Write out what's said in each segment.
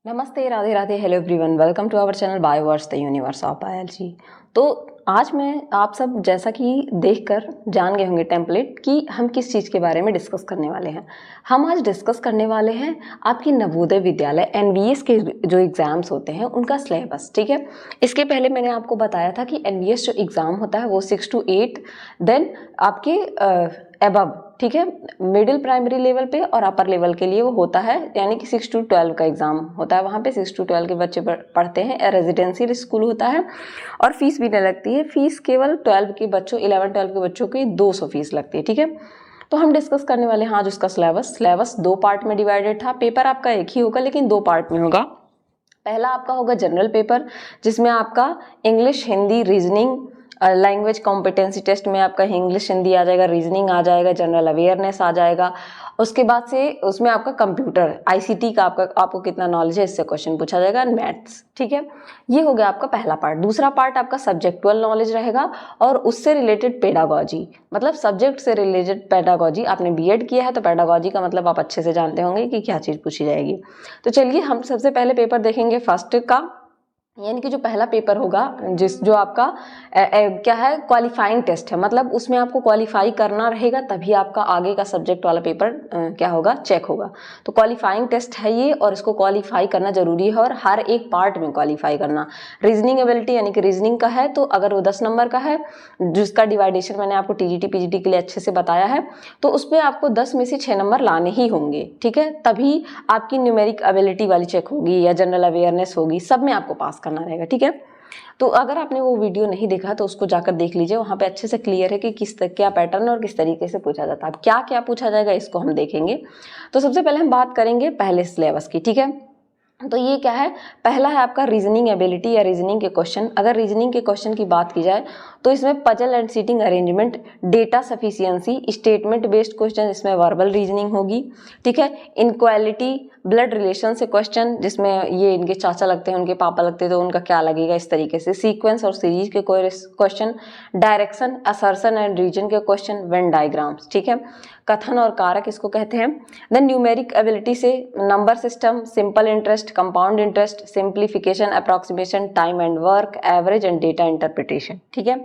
नमस्ते, Radhe Radhe, hello everyone, welcome to our channel Bioverse the universe of biology. तो आज मैं आप सब जैसा कि देखकर जान गए होंगे टेम्पलेट कि हम किस चीज़ के बारे में डिस्कस करने वाले हैं। हम आज डिस्कस करने वाले हैं आपकी नवोदय विद्यालय एनवीएस के जो एग्ज़ाम्स होते हैं उनका सिलेबस। ठीक है, इसके पहले मैंने आपको बताया था कि एनवीएस जो एग्ज़ाम होता है वो 6 to 8 देन आपके अबव, ठीक है, मिडिल प्राइमरी लेवल पे और अपर लेवल के लिए वो होता है, यानी कि 6 to 12 का एग्ज़ाम होता है। वहाँ पे 6 to 12 के बच्चे पढ़ते हैं। रेजिडेंशियल स्कूल होता है और फीस भी नहीं लगती है। फीस केवल 12 के बच्चों 11-12 के बच्चों की 200 फीस लगती है। ठीक है, तो हम डिस्कस करने वाले हैं आज उसका सिलेबस 2 पार्ट में डिवाइडेड था। पेपर आपका एक ही होगा लेकिन 2 पार्ट में होगा। पहला आपका होगा जनरल पेपर, जिसमें आपका English, Hindi, reasoning, language competency test में आपका इंग्लिश, हिंदी आ जाएगा, रीजनिंग आ जाएगा, जनरल अवेयरनेस आ जाएगा। उसके बाद से उसमें आपका कंप्यूटर आईसीटी का आपको कितना नॉलेज है इससे क्वेश्चन पूछा जाएगा, मैथ्स। ठीक है, ये हो गया आपका पहला पार्ट। दूसरा पार्ट आपका सब्जेक्टुअल नॉलेज रहेगा और उससे रिलेटेड पेडागॉजी, मतलब सब्जेक्ट से रिलेटेड पेडागॉजी। आपने बीएड किया है तो पेडागॉजी का मतलब आप अच्छे से जानते होंगे कि क्या चीज़ पूछी जाएगी। तो चलिए हम सबसे पहले पेपर देखेंगे फर्स्ट का, यानी कि जो पहला पेपर होगा जो आपका क्या है, क्वालिफाइंग टेस्ट है। मतलब उसमें आपको क्वालिफाई करना रहेगा तभी आपका आगे का सब्जेक्ट वाला पेपर क्या होगा, चेक होगा। तो क्वालिफाइंग टेस्ट है ये और इसको क्वालिफाई करना जरूरी है और हर एक पार्ट में क्वालिफाई करना। रीजनिंग एबिलिटी यानी कि रीजनिंग का है तो अगर वो 10 नंबर का है, जिसका डिवाइडेशन मैंने आपको टीजीटी पीजीटी के लिए अच्छे से बताया है, तो उसमें आपको 10 में से 6 नंबर लाने ही होंगे। ठीक है, तभी आपकी न्यूमेरिक एबिलिटी वाली चेक होगी या जनरल अवेयरनेस होगी, सब में आपको पास करना रहेगा। ठीक है, तो अगर आपने वो वीडियो नहीं देखा तो उसको जाकर देख लीजिए, वहां पे अच्छे से क्लियर है कि क्या पैटर्न और किस तरीके से पूछा जाता है। अब क्या क्या पूछा जाएगा इसको हम देखेंगे। तो सबसे पहले हम बात करेंगे पहले सिलेबस की। ठीक है, तो ये क्या है, पहला है आपका रीजनिंग एबिलिटी या रीजनिंग के क्वेश्चन। अगर रीजनिंग के क्वेश्चन की बात की जाए तो इसमें puzzle and seating arrangement, data sufficiency, statement based question, इसमें वर्बल रीजनिंग होगी। ठीक है, इनक्वालिटी, ब्लड रिलेशन से क्वेश्चन, जिसमें ये इनके चाचा लगते हैं, उनके पापा लगते हैं तो उनका क्या लगेगा, इस तरीके से। सीक्वेंस और सीरीज के question, direction, assertion and reason के क्वेश्चन, वेन डायग्राम्स। ठीक है, कथन और कारक इसको कहते हैं। देन न्यूमेरिक एबिलिटी से number system, simple interest, compound interest, simplification, approximation, time and work, average and data interpretation. ठीक है,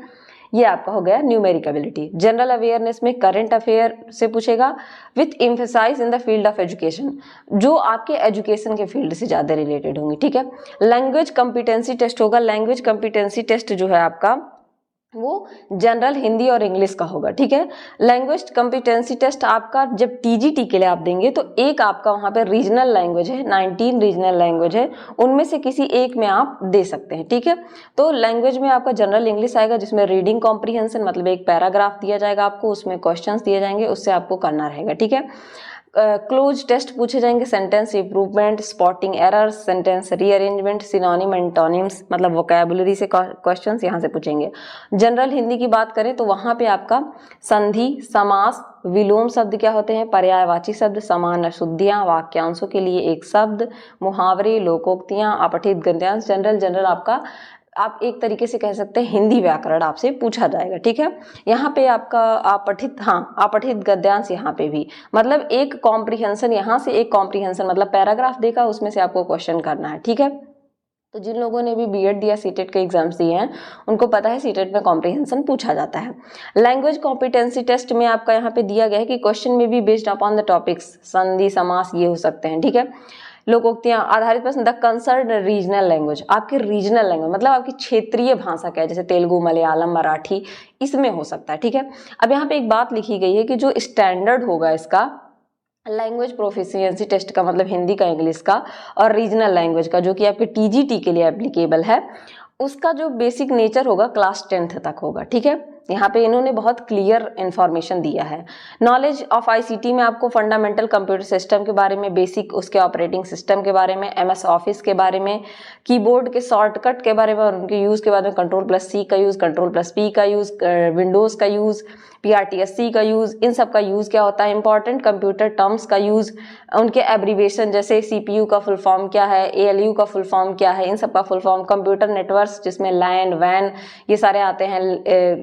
ये आपका हो गया न्यूमेरिक एबिलिटी। जनरल अवेयरनेस में करंट अफेयर से पूछेगा with emphasize in the field of education, जो आपके एजुकेशन के फील्ड से ज्यादा रिलेटेड होंगी। ठीक है, लैंग्वेज कॉम्पिटेंसी टेस्ट होगा। लैंग्वेज कॉम्पिटेंसी टेस्ट जो है आपका वो जनरल हिंदी और इंग्लिश का होगा। ठीक है, लैंग्वेज कॉम्पिटेंसी टेस्ट आपका जब टीजीटी के लिए आप देंगे तो एक आपका वहां पे रीजनल लैंग्वेज है, 19 रीजनल लैंग्वेज है, उनमें से किसी एक में आप दे सकते हैं। ठीक है, तो लैंग्वेज में आपका जनरल इंग्लिश आएगा, जिसमें रीडिंग कॉम्प्रीहेंशन मतलब एक पैराग्राफ दिया जाएगा आपको, उसमें क्वेश्चंस दिए जाएंगे, उससे आपको करना रहेगा। ठीक है, क्लोज टेस्ट पूछे जाएंगे, sentence improvement, spotting errors, sentence rearrangement, synonym antonyms, मतलब वोकैबुलरी से क्वेश्चंस यहाँ से पूछेंगे। जनरल हिंदी की बात करें तो वहाँ पे आपका संधि, समास, विलोम शब्द क्या होते हैं, पर्यायवाची शब्द, समान अशुद्धियाँ, वाक्यांशों के लिए एक शब्द, मुहावरे, लोकोक्तियाँ, अपठित गद्यांश। जनरल आपका आप एक तरीके से कह सकते हैं हिंदी व्याकरण आपसे पूछा जाएगा। ठीक है, यहाँ पे आपका अपठित गद्यांश, यहाँ पे भी मतलब एक कॉम्प्रिहेंशन, यहाँ से एक कॉम्प्रिहेंशन मतलब पैराग्राफ देखा उसमें से आपको क्वेश्चन करना है। ठीक है, तो जिन लोगों ने भी बीएड दिया, सीटेट के एग्जाम्स दिए हैं, उनको पता है सीटेट में कॉम्प्रिहेंशन पूछा जाता है। लैंग्वेज कॉम्पिटेंसी टेस्ट में आपका यहाँ पे दिया गया है कि क्वेश्चन में भी बेस्ड अपॉन द टॉपिक्स, संधि, समास ये हो सकते हैं। ठीक है, लोकोक्तियां आधारित प्रश्न, द कंसर्न रीजनल लैंग्वेज, आपकी रीजनल लैंग्वेज मतलब आपकी क्षेत्रीय भाषा क्या है, जैसे तेलुगु, मलयालम, मराठी, इसमें हो सकता है। ठीक है, अब यहाँ पे एक बात लिखी गई है कि जो स्टैंडर्ड होगा इसका लैंग्वेज प्रोफिशिएंसी टेस्ट का, मतलब हिंदी का, इंग्लिश का और रीजनल लैंग्वेज का, जो कि आपके टीजीटी के लिए एप्लीकेबल है, उसका जो बेसिक नेचर होगा क्लास 10th तक होगा। ठीक है, यहाँ पे इन्होंने बहुत क्लियर इंफॉर्मेशन दिया है। नॉलेज ऑफ आईसीटी में आपको फंडामेंटल कंप्यूटर सिस्टम के बारे में, बेसिक उसके ऑपरेटिंग सिस्टम के बारे में, एमएस ऑफिस के बारे में, कीबोर्ड के शॉर्टकट के बारे में और उनके यूज के बारे में, कंट्रोल+C का यूज, कंट्रोल+P का यूज, विंडोज का यूज, PRTSC का यूज, इन सब का यूज क्या होता है, इंपॉर्टेंट कंप्यूटर टर्म्स का यूज, उनके एब्रीवेशन जैसे CPU का फुल फॉर्म क्या है, ALU का फुल फॉर्म क्या है, इन सब का फुल फॉर्म, कंप्यूटर नेटवर्क जिसमें लैन, वैन ये सारे आते हैं,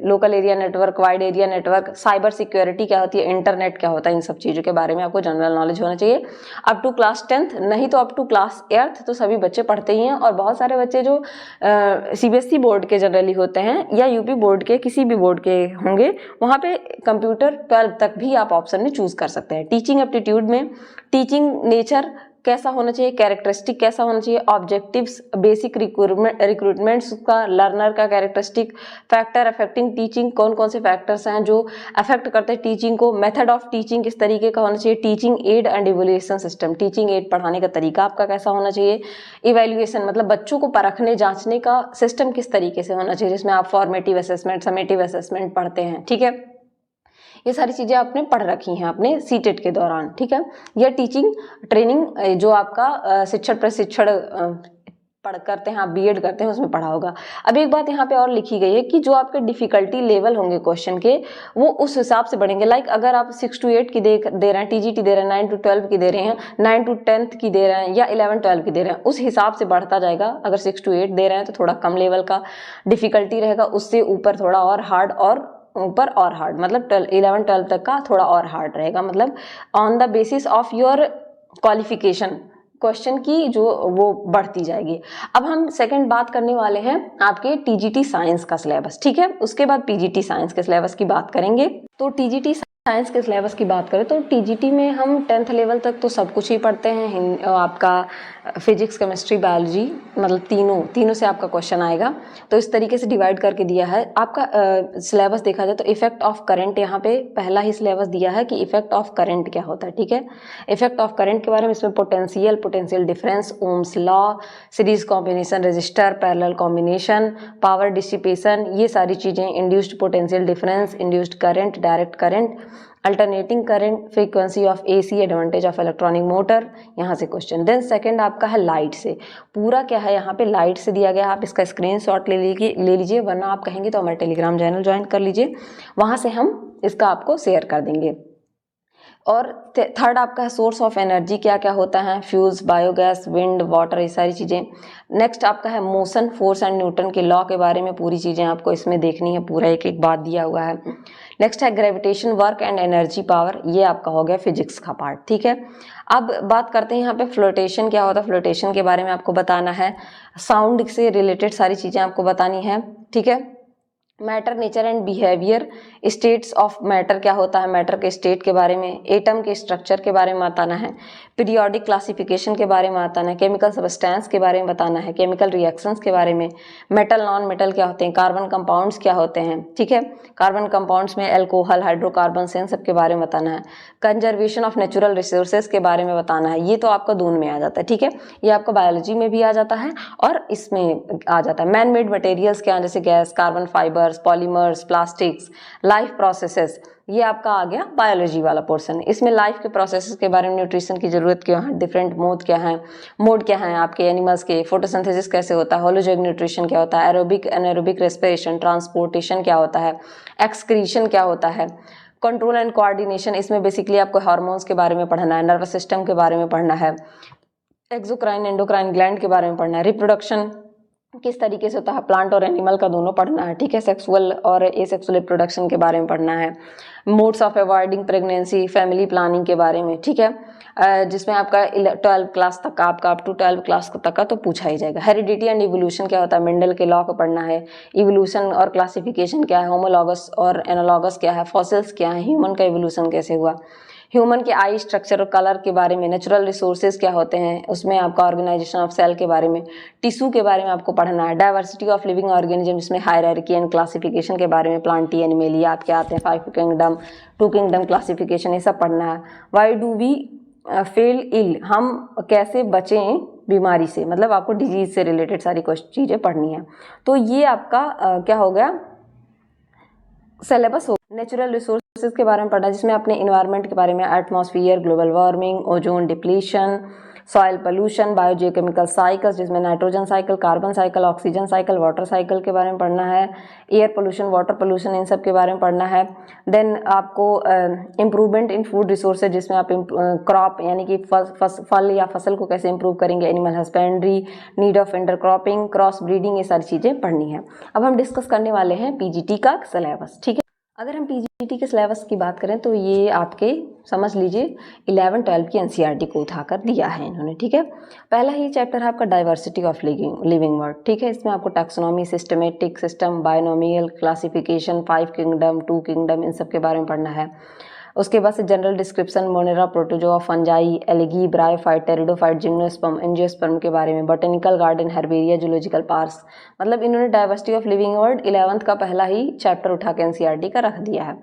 local local area network, wide area network, cyber security क्या होती है, इंटरनेट क्या होता है, इन सब चीज़ों के बारे में आपको जनरल नॉलेज होना चाहिए अप टू क्लास 10th, नहीं तो अप टू क्लास 8th तो सभी बच्चे पढ़ते ही हैं। और बहुत सारे बच्चे जो CBSE बोर्ड के जनरली होते हैं या यूपी बोर्ड के किसी भी बोर्ड के होंगे, वहाँ पे कंप्यूटर 12 तक भी आप ऑप्शन में चूज कर सकते हैं। टीचिंग एप्टीट्यूड में टीचिंग नेचर कैसा होना चाहिए, कैरेक्टरिस्टिक कैसा होना चाहिए, ऑब्जेक्टिव्स, बेसिक रिक्रूटमेंट्स का, लर्नर का कैरेक्टरिस्टिक, फैक्टर अफेक्टिंग टीचिंग, कौन कौन से फैक्टर्स हैं जो अफेक्ट करते हैं टीचिंग को, मेथड ऑफ टीचिंग किस तरीके का होना चाहिए, teaching add and evaluation system, teaching add पढ़ाने का तरीका आपका कैसा होना चाहिए, इवैल्यूएशन मतलब बच्चों को परखने जांचने का सिस्टम किस तरीके से होना चाहिए, जिसमें आप फॉर्मेटिव असेसमेंट, समेटिव असेसमेंट पढ़ते हैं, ठीक है। ये सारी चीज़ें आपने पढ़ रखी हैं अपने सीटेट के दौरान, ठीक है। या टीचिंग ट्रेनिंग जो आपका शिक्षण प्रशिक्षण पढ़ करते हैं, आप बीएड करते हैं, उसमें पढ़ा होगा। अब एक बात यहाँ पे और लिखी गई है कि जो आपके डिफिकल्टी लेवल होंगे क्वेश्चन के, वो उस हिसाब से बढ़ेंगे। लाइक अगर आप 6 to 8 की दे रहे हैं, TGT दे रहे हैं, 9 to 12 की दे रहे हैं, 9 to 10th की दे रहे हैं, या 11 12 की दे रहे हैं, उस हिसाब से बढ़ता जाएगा। अगर 6 to 8 दे रहे हैं तो थोड़ा कम लेवल का डिफिकल्टी रहेगा, उससे ऊपर थोड़ा और हार्ड, और ऊपर और हार्ड, मतलब 11 12 तक का थोड़ा और हार्ड रहेगा, मतलब on the basis of your qualification question की जो वो बढ़ती जाएगी। अब हम सेकंड बात करने वाले हैं आपके TGT साइंस का सिलेबस, ठीक है। उसके बाद PGT साइंस के सिलेबस की बात करेंगे। तो TGT साइंस के सिलेबस की बात करें तो TGT में हम 10th लेवल तक तो सब कुछ ही पढ़ते हैं। आपका फिजिक्स, केमिस्ट्री, बायोलॉजी, मतलब तीनों से आपका क्वेश्चन आएगा। तो इस तरीके से डिवाइड करके दिया है आपका सिलेबस। देखा जाए तो इफेक्ट ऑफ करंट, यहाँ पे पहला ही सिलेबस दिया है कि इफेक्ट ऑफ करंट क्या होता है, ठीक है। इफेक्ट ऑफ करंट के बारे में इसमें potential difference, Ohm's law, series combination register, parallel combination, power dissipation, ये सारी चीज़ें, induced potential difference, induced current, direct current, alternating current, frequency of AC, advantage of electronic motor, यहाँ से क्वेश्चन। देन सेकंड आपका है लाइट से। पूरा क्या है यहाँ पे लाइट से दिया गया, आप इसका स्क्रीनशॉट ले लीजिए, वरना आप कहेंगे तो हमारे टेलीग्राम चैनल ज्वाइन कर लीजिए, वहाँ से हम इसका आपको शेयर कर देंगे। और थर्ड आपका सोर्स ऑफ एनर्जी क्या क्या होता है, फ्यूल्स, बायोगैस, विंड, वाटर, ये सारी चीज़ें। नेक्स्ट आपका है मोशन, फोर्स एंड न्यूटन के लॉ के बारे में पूरी चीज़ें आपको इसमें देखनी है, पूरा एक एक बात दिया हुआ है। नेक्स्ट है gravitation, work and energy power, ये आपका हो गया फिजिक्स का पार्ट, ठीक है। अब बात करते हैं यहाँ पे फ्लोटेशन क्या होता है, फ्लोटेशन के बारे में आपको बताना है। साउंड से रिलेटेड सारी चीज़ें आपको बतानी है, ठीक है। Matter, nature and behaviour, states of matter क्या होता है, मैटर के स्टेट के बारे में, एटम के स्ट्रक्चर के बारे में बताना है, पीरियोडिक क्लासिफिकेशन के बारे में बताना है, केमिकल सब्सटेंस के बारे में बताना है, केमिकल रिएक्शंस के बारे में, मेटल, नॉन मेटल क्या होते हैं, कार्बन कंपाउंड्स क्या होते हैं, ठीक है। कार्बन कंपाउंड्स में अल्कोहल, हाइड्रोकार्बन, इन सब के बारे में बताना है। कंजर्वेशन ऑफ नेचुरल रिसोर्सेज के बारे में बताना है, ये तो आपका दून में आ जाता है, ठीक है। ये आपका बायोलॉजी में भी आ जाता है और इसमें आ जाता है। मैन मेड मटेरियल्स क्या, जैसे gas, carbon fibre, polymers, plastics, life processes, ये आपका आ गया बायोलॉजी वाला पोर्शन। इसमें लाइफ के प्रोसेसेस के बारे में, न्यूट्रिशन की जरूरत क्या है, डिफरेंट मोड क्या है आपके एनिमल्स के, फोटोसिंथेसिस कैसे होता है, होलोजोइक न्यूट्रिशन क्या होता है, एरोबिक एनारोबिक रेस्पिरेशन, ट्रांसपोर्टेशन क्या होता है, एक्सक्रीशन क्या होता है, कंट्रोल एंड कोऑर्डिनेशन, इसमें बेसिकली आपको हार्मोन्स के बारे में पढ़ना है, नर्वस सिस्टम के बारे में पढ़ना है, एक्सोक्राइन एंडोक्राइन ग्लैंड के बारे में पढ़ना है, रिप्रोडक्शन किस तरीके से होता है, प्लांट और एनिमल का दोनों पढ़ना है, ठीक है। सेक्सुअल और एसेक्सुअल रिप्रोडक्शन के बारे में पढ़ना है, modes of avoiding pregnancy, family planning के बारे में, ठीक है। जिसमें आपका 12 क्लास तक, आपका अप टू 12 क्लास तक का तो पूछा ही जाएगा। हेरिडिटी एंड इवोल्यूशन क्या होता है, मेंडल के लॉ को पढ़ना है, इवोल्यूशन और क्लासिफिकेशन क्या है, होमोलॉगस और एनालॉगस क्या है, फॉसिल्स क्या है, ह्यूमन का इवोल्यूशन कैसे हुआ, ह्यूमन के आई स्ट्रक्चर और कलर के बारे में, नेचुरल रिसोर्सेज क्या होते हैं, उसमें आपका ऑर्गेनाइजेशन ऑफ सेल के बारे में, टिश्यू के बारे में आपको पढ़ना है, डाइवर्सिटी ऑफ लिविंग ऑर्गेनिज्म, जिसमें हायरार्की एंड क्लासिफिकेशन के बारे में, प्लांटी एनिमेलिया आपके आते हैं, 5 किंगडम, 2 किंगडम क्लासिफिकेशन, ये सब पढ़ना है। Why do we fall ill, हम कैसे बचें बीमारी से, मतलब आपको डिजीज से रिलेटेड सारी चीज़ें पढ़नी है। तो ये आपका क्या हो गया सिलेबस हो। नेचुरल रिसोर्सेज के बारे में पढ़ना, जिसमें अपने इन्वायरमेंट के बारे में, atmosphere, global warming, ozone depletion, soil pollution, biogeochemical cycles जिसमें nitrogen cycle, carbon cycle, oxygen cycle, water cycle के बारे में पढ़ना है, एयर पोल्यूशन, वाटर पोल्यूशन, इन सब के बारे में पढ़ना है। देन आपको इम्प्रूवमेंट इन फूड रिसोर्सेज जिसमें आप क्रॉप यानी कि फल या फसल को कैसे इंप्रूव करेंगे, animal husbandry, need of intercropping, cross breeding, ये सारी चीज़ें पढ़नी है। अब हम डिस्कस करने वाले हैं पीजीटी का सिलेबस। ठीक है, अगर हम पीजीटी के सिलेबस की बात करें तो ये आपके समझ लीजिए 11-12 की एनसीईआरटी को उठाकर दिया है इन्होंने। ठीक है, पहला ही चैप्टर है आपका डाइवर्सिटी ऑफ लिविंग वर्ल्ड। ठीक है, इसमें आपको taxonomy, systematic system, binomial classification, 5 kingdom, 2 kingdom, इन सब के बारे में पढ़ना है। उसके बाद से general description, monera, protozoa, fungi, algae, bryophyte, pteridophyte, gymnosperm, angiosperm के बारे में, botanical garden, herbaria, zoological parks, मतलब इन्होंने diversity of living world 11th का पहला ही चैप्टर उठा के एनसीईआरटी का रख दिया है।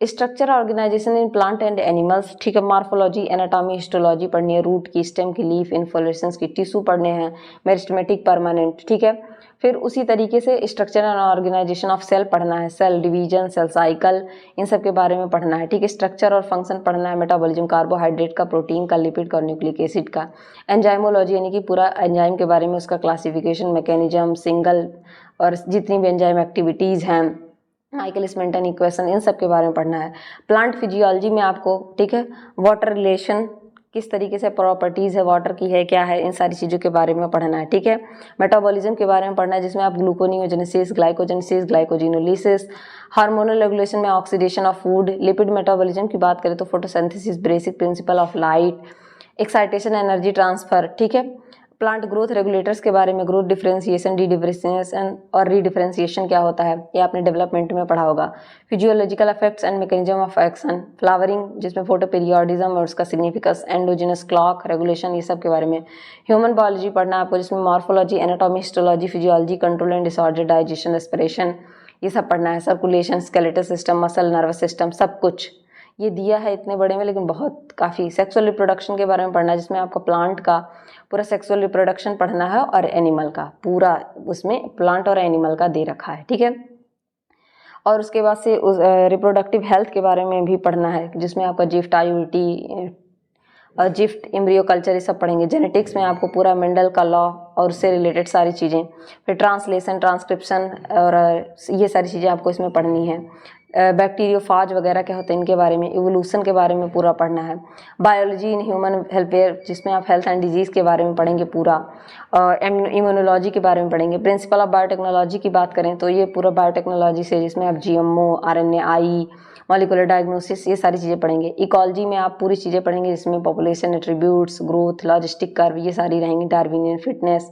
Structure organisation in plant and animals, ठीक है, मार्फोलॉजी, एनाटॉमी, हिस्टोलॉजी पढ़नी है, रूट की, स्टेम की, लीफ, इन्फ्लोरेसेंस की, टिश्यू पढ़ने हैं, मेरिस्टेमेटिक, परमानेंट। ठीक है, फिर उसी तरीके से structure and organisation of cell पढ़ना है, सेल डिवीजन, सेल साइकिल, इन सब के बारे में पढ़ना है। ठीक है, स्ट्रक्चर और फंक्शन पढ़ना है, मेटाबॉलिज्म, कार्बोहाइड्रेट का, प्रोटीन का, लिपिड का और न्यूक्लिक एसिड का, एंजाइमोलॉजी यानी कि पूरा एंजाइम के बारे में, उसका क्लासिफिकेशन, मैकेनिज्म, सिंगल और जितनी भी एंजाइम एक्टिविटीज़ हैं, माइकलिस मेंटन इक्वेशन, इन सब के बारे में पढ़ना है। प्लांट फिजियोलॉजी में आपको, ठीक है, वाटर रिलेशन, किस तरीके से प्रॉपर्टीज़ है वाटर की है, क्या है, इन सारी चीज़ों के बारे में पढ़ना है। ठीक है, मेटाबॉलिज्म के बारे में पढ़ना है जिसमें आप gluconeogenesis, glycogenesis, glycogenolysis, hormonal regulation में oxidation of food, lipid metabolism की बात करें तो photosynthesis, basic principle of light, excitation, energy transfer. ठीक है, प्लांट ग्रोथ रेगुलेटर्स के बारे में, ग्रोथ डिफरेंशिएशन, डी डिफरेंशिएशन और रीडिफरेंशिएशन क्या होता है, ये आपने डेवलपमेंट में पढ़ा होगा। Physiological effects and mechanism of action, flowering जिसमें फोटो पीरियोडिज्म और उसका सिग्निफिकेंस, एंडोजिनस क्लॉक रेगुलेशन, ये सब के बारे में। ह्यूमन बायोलॉजी पढ़ना है आपको जिसमें morphology, anatomy, histology, physiology, control and disorder, digestion, respiration, ये सब पढ़ना है। Circulation, skeletal system, muscle, nervous system, सब कुछ ये दिया है इतने बड़े में, लेकिन बहुत काफ़ी। सेक्सुअल रिप्रोडक्शन के बारे में पढ़ना है जिसमें आपका प्लांट का पूरा सेक्सुअल रिप्रोडक्शन पढ़ना है और एनिमल का पूरा, उसमें प्लांट और एनिमल का दे रखा है। ठीक है, और उसके बाद से उस रिप्रोडक्टिव हेल्थ के बारे में भी पढ़ना है जिसमें आपका gift, IUT, gift, embryo culture, ये सब पढ़ेंगे। जेनेटिक्स में आपको पूरा मेंडल का लॉ और उससे रिलेटेड सारी चीज़ें, फिर ट्रांसलेशन, ट्रांसक्रिप्शन और ये सारी चीज़ें आपको इसमें पढ़नी है। बैक्टीरियोफाज वगैरह क्या होते हैं इनके बारे में, इवोल्यूशन के बारे में पूरा पढ़ना है। बायोलॉजी इन ह्यूमन वेलफेयर जिसमें आप हेल्थ एंड डिजीज़ के बारे में पढ़ेंगे पूरा, और इम्यूनोलॉजी के बारे में पढ़ेंगे। प्रिंसिपल ऑफ बायोटेक्नोलॉजी की बात करें तो ये पूरा बायोटेक्नोलॉजी से जिसमें आप जीएमओ, आरएनए, मॉलिक्यूलर डायग्नोसिस, ये सारी चीज़ें पढ़ेंगे। इकोलॉजी में आप पूरी चीज़ें पढ़ेंगे जिसमें population, attributes, growth, logistic curve, ये सारी रहेंगी। डार्विनियन फिटनेस,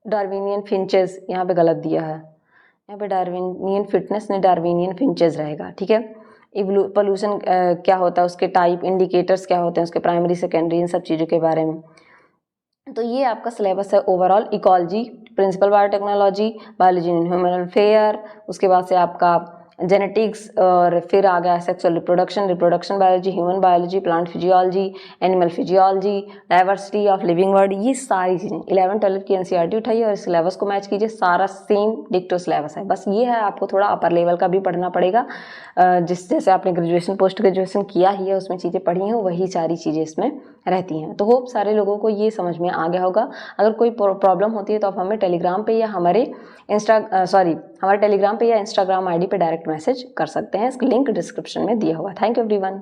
डार्विनियन फिंचेस, यहाँ पे गलत दिया है, यहाँ पे डार्विनियन फिटनेस नहीं, डार्विनियन फिंचेस रहेगा। ठीक है, पोल्यूशन क्या होता है, उसके टाइप, इंडिकेटर्स क्या होते हैं, उसके प्राइमरी, सेकेंडरी, इन सब चीज़ों के बारे में। तो ये आपका सिलेबस है overall. Ecology, principle biotechnology, biology in human welfare, उसके बाद से आपका जेनेटिक्स, और फिर आ गया sexual reproduction, reproduction biology, human biology, plant physiology, animal physiology, diversity of living world, ये सारी चीज़ें 11-12 की एनसीईआरटी उठाइए और सिलेबस को मैच कीजिए। सारा सेम डिक्टो सिलेबस है, बस ये है आपको थोड़ा अपर लेवल का भी पढ़ना पड़ेगा। जैसे आपने ग्रेजुएशन, पोस्ट ग्रेजुएशन किया ही है, उसमें चीज़ें पढ़ी हैं, वही सारी चीज़ें इसमें रहती हैं। तो होप सारे लोगों को ये समझ में आ गया होगा। अगर कोई प्रॉब्लम होती है तो आप हमें टेलीग्राम पे या हमारे टेलीग्राम पे या इंस्टाग्राम आईडी पे डायरेक्ट मैसेज कर सकते हैं। इसका लिंक डिस्क्रिप्शन में दिया हुआ। Thank you everyone.